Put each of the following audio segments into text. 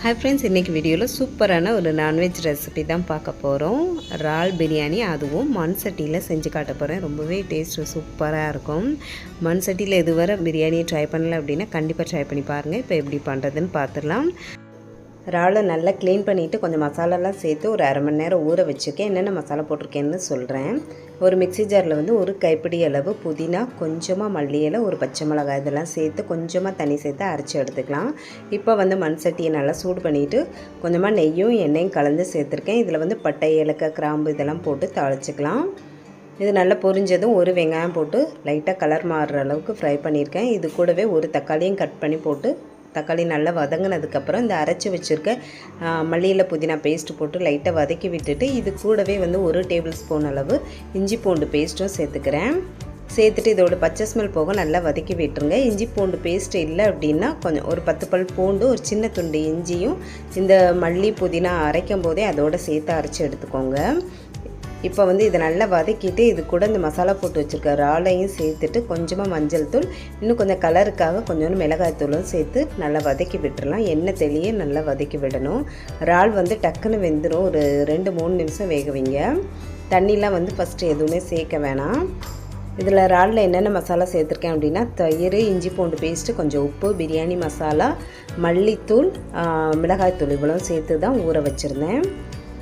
hi friends इनके video सूपराना और nonveg recipe தான் பார்க்க போறோம் இறால் பிரியாணி அதுவும் மண் சட்டியில செஞ்சு காட்ட போறேன் ரொம்பவே டேஸ்ட் சூப்பரா இருக்கும் மண் சட்டியில இதுவரை பிரியாணி ட்ரை பண்ணல அப்படினா கண்டிப்பா ட்ரை பண்ணி பாருங்க இப்போ எப்படி பண்றதுன்னு பார்த்துடலாம் இறாலை நல்லா க்ளீன் பண்ணிட்டு கொஞ்சம் மசாலாலாம் சேர்த்து ஒரு அரை மணி நேரம் ஊற வச்சிருக்கேன் என்னென்ன மசாலா போட்டுருக்கேன்னு சொல்றேன் ஒரு மிக்ஸி ஜார்ல வந்து ஒரு கைப்பிடி அளவு புதினா கொஞ்சமா மல்லி இலை ஒரு பச்சை மிளகாய் இதெல்லாம் சேர்த்து கொஞ்சமா தண்ணி சேர்த்து அரைச்சு எடுத்துக்கலாம் இப்போ வந்து மண் சட்டியை நல்லா சூடு பண்ணிட்டு கொஞ்சமா நெய்யும் எண்ணெயும் கலந்து சேர்த்திருக்கேன் இதுல வந்து பட்டை ஏலக்காய் கிராம்பு இதெல்லாம் போட்டு தாளிச்சுக்கலாம் இது நல்லா பொரிஞ்சதும் ஒரு வெங்காயம் போட்டு லைட்டா கலர் மாறுற அளவுக்கு ஃப்ரை பண்ணிருக்கேன் இது கூடவே ஒரு தக்காளியும் கட் பண்ணி போட்டு தக்காளி நல்லா வதங்கினதுக்கு அப்புறம் இந்த அரைச்சு வச்சிருக்க மல்லியில புதினா பேஸ்ட் போட்டு லைட்டா வதக்கி விட்டுட்டு இது கூடவே வந்து 1 டேபிள் ஸ்பூன் அளவு இஞ்சி பூண்டு பேஸ்ட்டும் சேர்த்துக்கிறேன் சேர்த்துட்டு இதோட பச்சை ஸ்மெல் போக நல்லா வதக்கி விட்டுருங்க இஞ்சி பூண்டு பேஸ்ட் இல்லை அப்படின்னா கொஞ்சம் ஒரு 10 பல் பூண்டு ஒரு சின்ன துண்டு இஞ்சியும் இந்த மல்லி புதினா அரைக்கும் போதே அதோட சேர்த்து அரைச்சு எடுத்துக்கோங்க இப்போ வந்து இத நல்லா வதக்கிட்டு இது கூட இந்த மசாலா போட்டு வச்சிருக்க இறாலையும் சேர்த்துட்டு கொஞ்சமா மஞ்சள் தூள் இன்னும் கொஞ்சம் கலருக்காக கொஞ்சம் மிளகாய் தூளும் சேர்த்து நல்லா வதக்கி விட்டுறலாம் எண்ணெய் தெளிய நல்லா வதக்கி விடணும் இறால் வந்து டக்குன்னு வெந்துரும் ஒரு 2-3 நிமிஷம் வேக வைங்க தண்ணிலாம் வந்து ஃபர்ஸ்ட் எதுவுமே சேர்க்க வேணாம் இதில் இறாலில் என்னென்ன மசாலா சேர்த்துருக்கேன் அப்படின்னா தயிர் இஞ்சி பூண்டு பேஸ்ட்டு கொஞ்சம் உப்பு பிரியாணி மசாலா மல்லித்தூள் மிளகாய்த்தூள் இவ்வளோ சேர்த்து தான் ஊற வச்சுருந்தேன்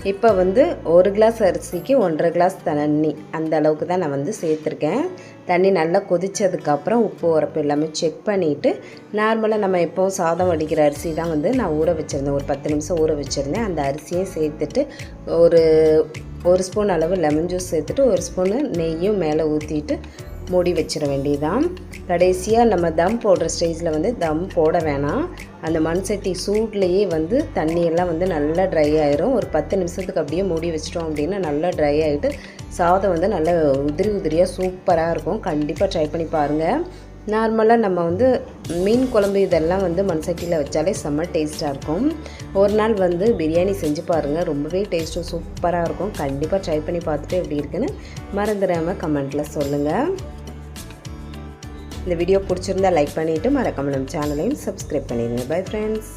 இப்போ வந்து 1 கிளாஸ் அரிசிக்கு 1.5 கிளாஸ் தண்ணி அந்த அளவுக்கு தான் நான் வந்து சேர்த்துருக்கேன் தண்ணி நல்லா கொதிச்சதுக்கு அப்புறம் உப்பு உரப்பு எல்லாமே செக் பண்ணிட்டு நார்மலா நம்ம எப்பவும் சாதம் வடிக்கிற அரிசி தான் வந்து நான் ஊற வச்சிருந்தேன் ஒரு 10 நிமிஷம் ஊற வச்சிருந்தேன் அந்த அரிசியை சேர்த்துட்டு ஒரு ஸ்பூன் அளவு லெமன் ஜூஸ் சேர்த்துட்டு ஒரு ஸ்பூன் நெய்யும் மேலே ஊற்றிட்டு மூடி வச்சிர வேண்டியதான் கடைசியாக நம்ம தம் போடுற ஸ்டேஜில் வந்து தம் போட வேணாம் அந்த மண் சட்டி சூட்லேயே வந்து தண்ணியெல்லாம் வந்து நல்லா ட்ரை ஆயிரும் ஒரு 10 நிமிஷத்துக்கு அப்படியே மூடி வச்சிட்டோம் அப்படின்னா நல்லா ட்ரை ஆகிட்டு சாதம் வந்து நல்லா உதிரியாக சூப்பராக இருக்கும் கண்டிப்பாக ட்ரை பண்ணி பாருங்கள் நார்மலாக நம்ம வந்து மீன் குழம்பு இதெல்லாம் வந்து மண் சட்டியில் வச்சாலே செம்ம டேஸ்ட்டாக இருக்கும் ஒரு நாள் வந்து பிரியாணி செஞ்சு பாருங்கள் ரொம்பவே டேஸ்ட்டும் சூப்பராக இருக்கும் கண்டிப்பாக ட்ரை பண்ணி பார்த்துட்டு எப்படி இருக்குன்னு மறந்துடாமல் கமெண்ட்டில் சொல்லுங்கள் இந்த வீடியோ பிடிச்சிருந்தா லைக் பண்ணிவிட்டு மறக்காம நம்ம சேனலையும் சப்ஸ்கிரைப் பண்ணிடுங்க பை ஃப்ரெண்ட்ஸ்